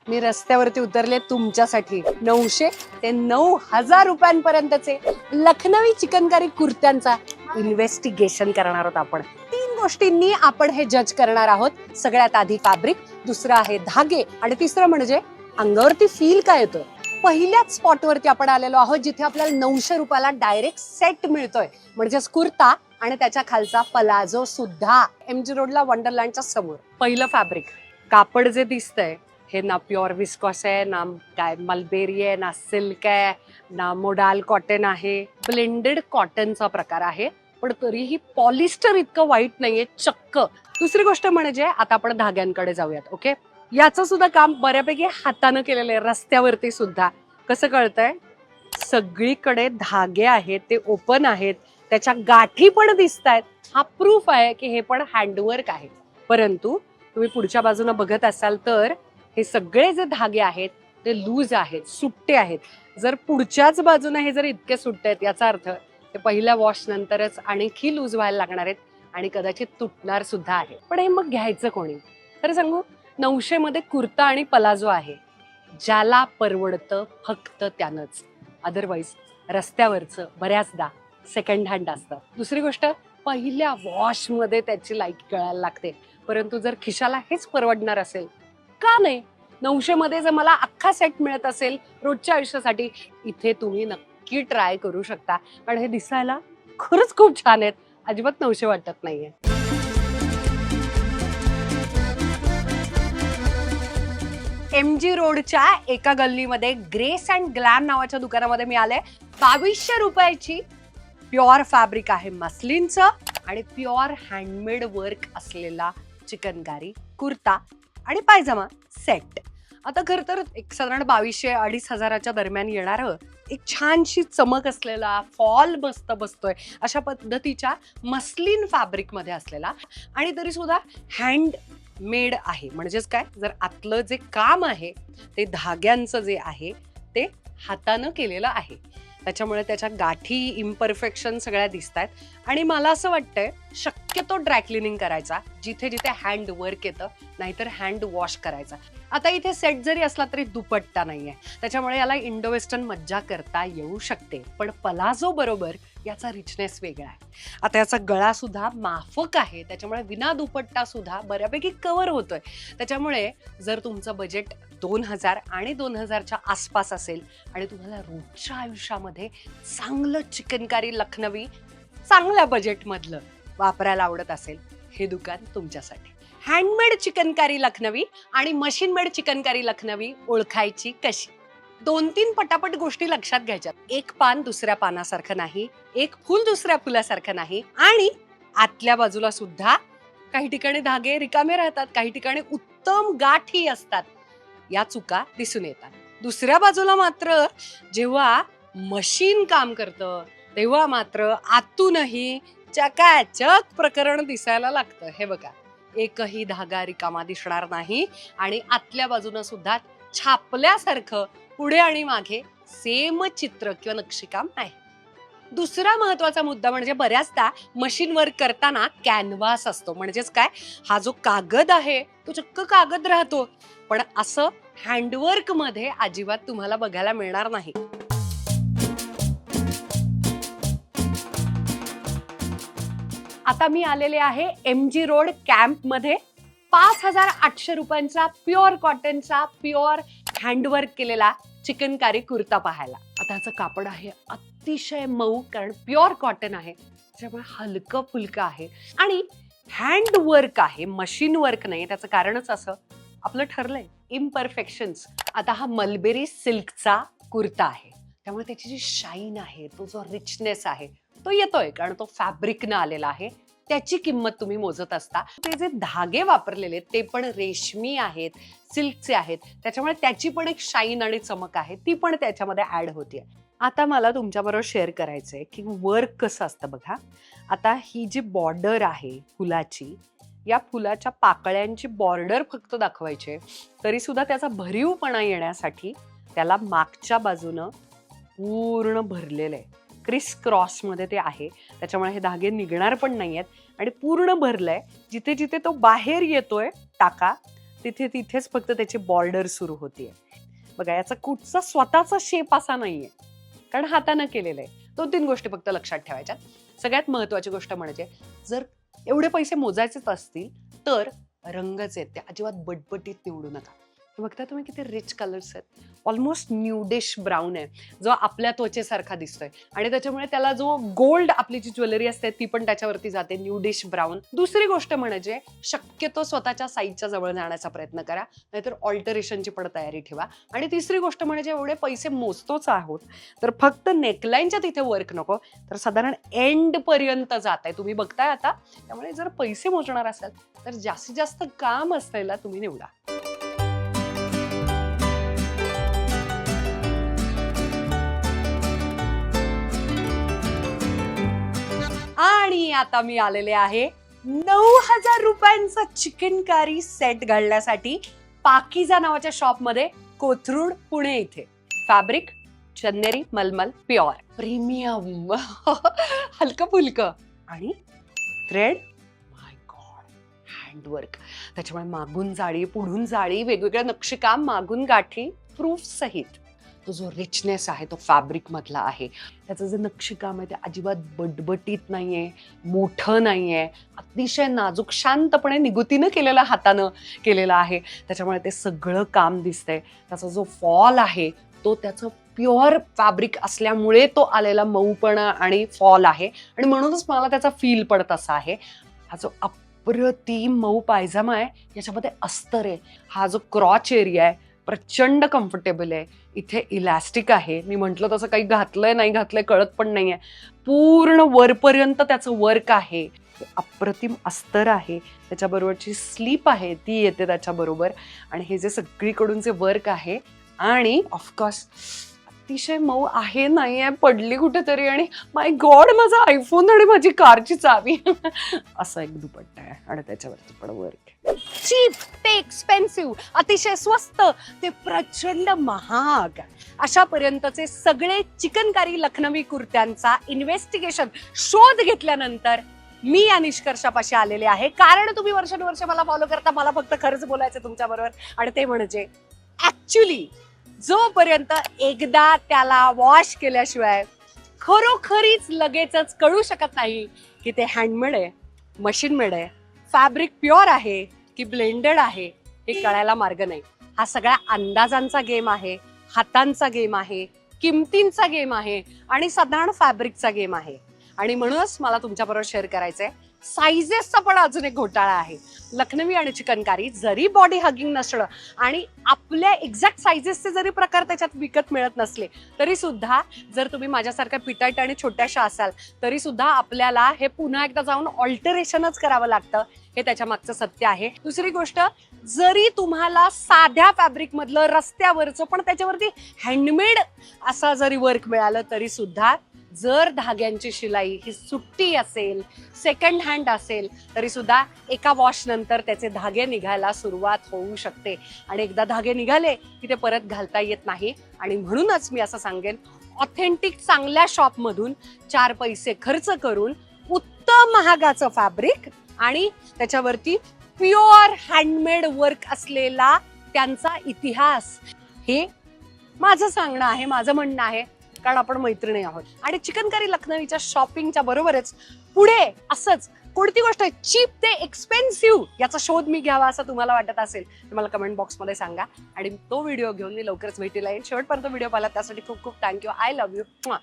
मी रस्त्यावरती उतरले तुमच्यासाठी 900 ते 9,000 रुपयांपर्यंतचे लखनवी चिकनकारी कुर्त्यांचा इन्व्हेस्टिगेशन करणार आहोत आपण. 3 गोष्टींनी आपण हे जज करणार आहोत. सगळ्यात आधी फॅब्रिक, दुसरं आहे धागे आणि तिसरं म्हणजे अंगावरती फील काय येतं. पहिल्याच स्पॉटवरती आपण आलेलो आहोत जिथे आपल्याला 900 रुपयाला डायरेक्ट सेट मिळतोय, म्हणजेच कुर्ता आणि त्याच्या खालचा पलाझो सुद्धा. MG रोडला वंडरलँडच्या समोर. पहिलं फॅब्रिक, कापड जे दिसतंय हे ना प्युअर विस्कॉस आहे, ना काय मलबेरी आहे, ना सिल्क आहे, ना मोडाल कॉटन आहे. ब्लेंडेड कॉटनचा प्रकार आहे, पण तरीही पॉलिस्टर इतकं वाईट नाहीये, चक्क. दुसरी गोष्ट म्हणजे आता आपण धाग्यांकडे जाऊयात. ओके, याचं सुद्धा काम बऱ्यापैकी हातानं केलेलं आहे. रस्त्यावरती सुद्धा कसं कळतंय, सगळीकडे धागे आहेत, ते ओपन आहेत, त्याच्या गाठी पण दिसत आहेत. हा प्रूफ आहे की हे पण हँडवर्क आहे. परंतु तुम्ही पुढच्या बाजूने बघत असाल तर हे सगळे जे धागे आहेत ते लूज आहेत, सुट्टे आहेत. जर पुढच्याच बाजूने हे जर इतके सुट्टे आहेत, याचा अर्थ ते पहिल्या वॉश नंतरच आणखी लूज व्हायला लागणार आहेत आणि कदाचित तुटणार सुद्धा आहे. पण हे मग घ्यायचं कोणी? तर सांगू, 900 मध्ये कुर्ता आणि पलाझो आहे. ज्याला परवडतं फक्त त्यानंच. अदरवाईज रस्त्यावरचं बऱ्याचदा सेकंड हँड असतं. दुसरी गोष्ट, पहिल्या वॉश मध्ये त्याची लाईट कळायला लागते. परंतु जर खिशाला हेच परवडणार असेल, का नाही? 900 मध्ये जर मला अख्खा सेट मिळत असेल रोजच्या आयुष्यासाठी, इथे तुम्ही नक्की ट्राय करू शकता. कारण हे दिसायला खरंच खूप छान आहेत, अजिबात 900 वाटत नाहीये. MG रोडच्या एका गल्लीमध्ये ग्रेस अँड ग्लॅम नावाच्या दुकानामध्ये मी आले. 2200 रुपयाची प्युअर फॅब्रिक आहे मस्लिनचं आणि प्युअर हँडमेड वर्क असलेला चिकनकारी कुर्ता आणि पायजमा सेट. आता खर तर एक साधारण 2200-2500 दरम्यान येणार एक छानशी चमक असलेला, फॉल मस्त बसतोय अशा पद्धतीच्या मस्लिन फॅब्रिक मध्ये असलेला आणि तरी सुद्धा हँड मेड आहे. म्हणजेच काय, जर आतलं जे काम आहे ते धाग्यांचं जे आहे ते हातानं केलेलं आहे, त्याच्यामुळे त्याच्या गाठी इम्परफेक्शन सगळ्या दिसत आहेत. आणि मला असं वाटतंय शक्यतो ड्राय क्लिनिंग करायचा जिथे जिथे हँड वर्क येतं, नाहीतर हँड वॉश करायचा. आता इथे सेट जरी असला तरी दुपट्टा नाहीये, त्याच्यामुळे याला इंडो वेस्टर्न मज्जा करता येऊ शकते. पण पलाझो बरोबर याचा रिचनेस वेगळा आहे. आता याचा गळा सुद्धा माफक आहे, त्याच्यामुळे विना दुपट्टा सुद्धा बऱ्यापैकी कव्हर होतोय. त्याच्यामुळे जर तुमचं बजेट 2000 आणि 2000च्या आसपास असेल आणि तुम्हाला रोजच्या आयुष्यामध्ये चांगलं चिकनकारी लखनवी चांगल्या बजेटमधलं वापरायला आवडत असेल, हे दुकान तुमच्यासाठी. हँडमेड चिकनकारी लखनवी आणि मशीन मेड चिकनकारी लखनवी ओळखायची कशी? 2-3 पटापट गोष्टी लक्षात घ्यायच्या. एक पान दुसऱ्या पानासारखं नाही, एक फुल दुसऱ्या फुलासारखं नाही आणि आतल्या बाजूला सुद्धा काही ठिकाणी धागे रिकामे राहतात, काही ठिकाणी उत्तम गाठी असतात. या चुका दिसून येतात. दुसऱ्या बाजूला मात्र जेव्हा मशीन काम करतं तेव्हा मात्र आतूनही चकाचक प्रकरण दिसायला लागतं. हे बघा, एकही धागा रिकामा दिसणार नाही आणि आतल्या बाजूनं सुद्धा छापल्यासारखं पुढे आणि मागे सेम चित्र किंवा नक्षीकाम आहे. दुसरा महत्वाचा मुद्दा म्हणजे बऱ्याचदा मशीन वर्क करताना कॅनव्हास असतो. म्हणजेच काय, हा जो कागद आहे तो चक्क कागद राहतो, पण असं हँडवर्क मध्ये अजिबात तुम्हाला बघायला मिळणार नाही. आता मी आलेले आहे MG रोड कॅम्प मध्ये. 5800 रुपयांचा प्युअर कॉटनचा प्युअर हँडवर्क केलेला चिकनकारी कुर्ता पाहायला. आता ह्याचं कापड आहे अतिशय मऊ, कारण प्युअर कॉटन आहे, त्याच्यामुळे हलकं फुलकं आहे आणि हँडवर्क आहे, मशीन वर्क नाही. त्याचं कारणच असं, आपलं ठरलंय इम्परफेक्शन्स. आता हा मलबेरी सिल्कचा कुर्ता आहे, त्यामुळे त्याची जी शाईन आहे, तो जो रिचनेस आहे तो येतोय, कारण तो फॅब्रिकनं आलेला आहे. त्याची किंमत तुम्ही मोजत असता. ते जे धागे वापरलेले ते पण रेशमी आहेत, सिल्कचे आहेत, त्याच्यामुळे त्याची पण एक शाईन आणि चमक आहे, ती पण त्याच्यामध्ये ऍड होते. आता मला तुमच्याबरोबर शेअर करायचंय की वर्क कसं असतं बघा. आता ही जी बॉर्डर आहे फुलाची, या फुलाच्या पाकळ्यांची बॉर्डर फक्त दाखवायची, तरी सुद्धा त्याचा भरीवपणा येण्यासाठी त्याला मागच्या बाजूनं पूर्ण भरलेलं आहे. क्रिस क्रॉस मध्ये ते आहे, त्याच्यामुळे हे धागे निघणार पण नाहीयेत आणि पूर्ण भरलंय. जिथे जिथे तो बाहेर येतोय टाका, तिथे तिथेच फक्त त्याची बॉर्डर सुरू होतीये. बघा, याचा कुठचा स्वतःचा शेप असा नाहीये, कारण हाताने केलेलं आहे. 2-3 गोष्टी फक्त लक्षात ठेवायच्या. सगळ्यात महत्वाची गोष्ट म्हणजे जर एवढे पैसे मोजायचेच असतील तर रंगच आहेत ते अजिबात बटबटीत निवडू नका. बघता तुम्ही किती रिच कलर्स आहेत. ऑलमोस्ट न्यूडिश ब्राऊन आहे जो आपल्या त्वचेसारखा दिसतोय आणि त्याच्यामुळे त्याला जो गोल्ड आपली जी ज्वेलरी असते ती पण त्याच्यावरती जाते, न्यूडिश ब्राऊन. दुसरी गोष्ट म्हणजे शक्यतो स्वतःच्या साईजच्या जवळ जाण्याचा प्रयत्न करा, नाहीतर ऑल्टरेशनची पण तयारी ठेवा. आणि तिसरी गोष्ट म्हणजे एवढे पैसे मोजतोच आहोत तर फक्त नेकलाईनच्या तिथे वर्क नको, तर साधारण एंड पर्यंत जात आहे तुम्ही बघताय आता. त्यामुळे जर पैसे मोजणार असाल तर जास्तीत जास्त काम असलेला तुम्ही निवडा. आणि आता मी आलेले आहे 9,000 रुपयांचा चिकन कारी सेट घालण्यासाठी पाकीजा नावाच्या शॉप मध्ये, कोथरूड, पुणे इथे. फॅब्रिक चंदेरी मलमल प्युअर प्रीमियम हलकं फुलकं आणि थ्रेड, माय गॉड, हँडवर्क. त्याच्यामुळे मागून जाळी, पुढून जाळी, वेगवेगळ्या नक्षीकाम, मागून गाठी, प्रूफ सहित. तो जो रिचनेस आहे तो फॅब्रिक मधला आहे. त्याचं जे नक्षीकाम आहे ते अजिबात बटबटीत नाहीये, मोठं नाहीये, अतिशय नाजूक शांतपणे निगुतीनं केलेला, हातानं केलेलं आहे. त्याच्यामुळे ते सगळं काम दिसतंय. त्याचा जो फॉल आहे तो त्याचं प्युअर फॅब्रिक असल्यामुळे तो आलेला मऊपणा आणि फॉल आहे आणि म्हणूनच मला त्याचा फील पडत असा आहे. हा जो अप्रतिम मऊ पायजामा आहे याच्यामध्ये अस्तर आहे. हा जो क्रॉच एरिया आहे प्रचंड कम्फर्टेबल आहे. इथे इलास्टिक आहे. मी म्हटलं तसं काही घातलंय नाही घातलंय कळत पण नाहीये. पूर्ण वरपर्यंत त्याचं वर्क आहे. अप्रतिम अस्तर आहे. त्याच्याबरोबरची स्लीप आहे ती येते त्याच्याबरोबर. आणि हे जे सगळीकडून जे वर्क आहे आणि ऑफकोर्स अतिशय मऊ आहे, नाही आहे, पडली कुठेतरी आणि माय गॉड माझा आयफोन आणि माझी कारची चावी असा एक दुपट्टा आहे आणि त्याच्यावरती पण वर्क. चीप ते एक्सपेन्सिव्ह, अतिशय स्वस्त ते प्रचंड महाग, अशापर्यंतचे सगळे चिकनकारी लखनवी कुर्त्यांचा इन्व्हेस्टिगेशन, शोध घेतल्यानंतर मी या निष्कर्षापाशी आलेले आहे. कारण तुम्ही वर्षानुवर्ष मला फॉलो करता, मला फक्त खरंच बोलायचं तुमच्या बरोबर. आणि ते म्हणजे ऍक्च्युली जोपर्यंत एकदा त्याला वॉश केल्याशिवाय खरोखरीच लगेचच कळू शकत नाही की ते हँडमेड आहे, मशीन मेड आहे, फॅब्रिक प्युअर आहे की ब्लेंडेड आहे, हे कळायला मार्ग नाही. हा सगळा अंदाजांचा गेम आहे, हातांचा गेम आहे, किमतींचा गेम आहे आणि साधारण फॅब्रिकचा गेम आहे. आणि म्हणूनच मला तुमच्याबरोबर शेअर करायचंय साईजेसचा पण अजून एक घोटाळा आहे. लखनवी आणि चिकनकारी जरी बॉडी हगिंग नसलं आणि आपल्या एक्झॅक्ट साईजेसचे जरी प्रकार त्याच्यात विकत मिळत नसले तरी सुद्धा, जर तुम्ही माझ्यासारख्या पिटाट आणि छोट्याशा असाल तरी सुद्धा आपल्याला हे पुन्हा एकदा जाऊन ऑल्टरेशनच करावं लागतं. हे त्याच्या मागचं सत्य आहे. दुसरी गोष्ट, जरी तुम्हाला साध्या फॅब्रिक मधलं रस्त्यावरचं पण त्याच्यावरती हँडमेड असा जरी वर्क मिळालं तरी सुद्धा, जर धाग्यांची शिलाई ही सुट्टी असेल, सेकंड हँड असेल तरी सुद्धा एका वॉश नंतर त्याचे धागे निघायला सुरुवात होऊ शकते. आणि एकदा धागे निघाले की ते परत घालता येत नाही. आणि म्हणूनच मी असं सांगेन, ऑथेंटिक चांगल्या शॉप मधून 4 पैसे खर्च करून उत्तम महागाचं फॅब्रिक आणि त्याच्यावरती प्युअर हँडमेड वर्क असलेला त्यांचा इतिहास, हे माझं सांगणं आहे, माझं म्हणणं आहे. कारण आपण मैत्रिणी आहोत. आणि चिकनकारी लखनवीच्या शॉपिंगच्या बरोबरच पुढे असंच कोणती गोष्ट आहे चीप ते एक्सपेन्सिव्ह याचा शोध मी घ्यावा असं तुम्हाला वाटत असेल तर मला कमेंट बॉक्समध्ये सांगा. आणि तो व्हिडिओ घेऊन मी लवकरच भेटीला येईल. शेवटपर्यंत व्हिडिओ पाहिला त्यासाठी खूप खूप थँक्यू. I love you.